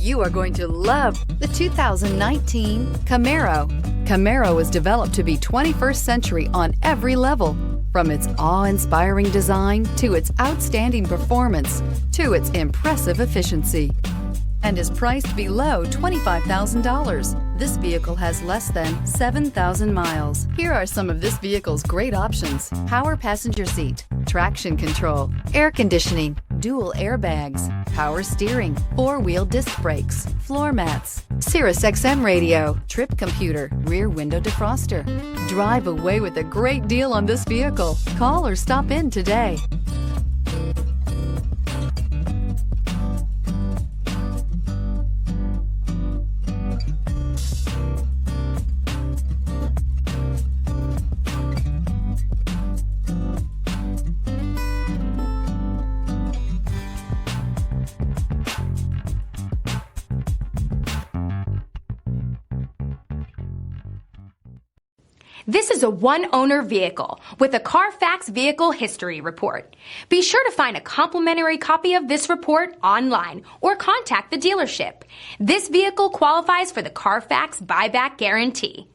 You are going to love the 2019 Camaro. Camaro was developed to be 21st century on every level, from its awe-inspiring design to its outstanding performance to its impressive efficiency, and is priced below $25,000. This vehicle has less than 7,000 miles. Here are some of this vehicle's great options: power passenger seat, traction control, air conditioning, dual airbags, power steering, four-wheel disc brakes, floor mats, Sirius XM radio, trip computer, rear window defroster. Drive away with a great deal on this vehicle. Call or stop in today. This is a one-owner vehicle with a Carfax Vehicle History Report. Be sure to find a complimentary copy of this report online or contact the dealership. This vehicle qualifies for the Carfax Buyback Guarantee.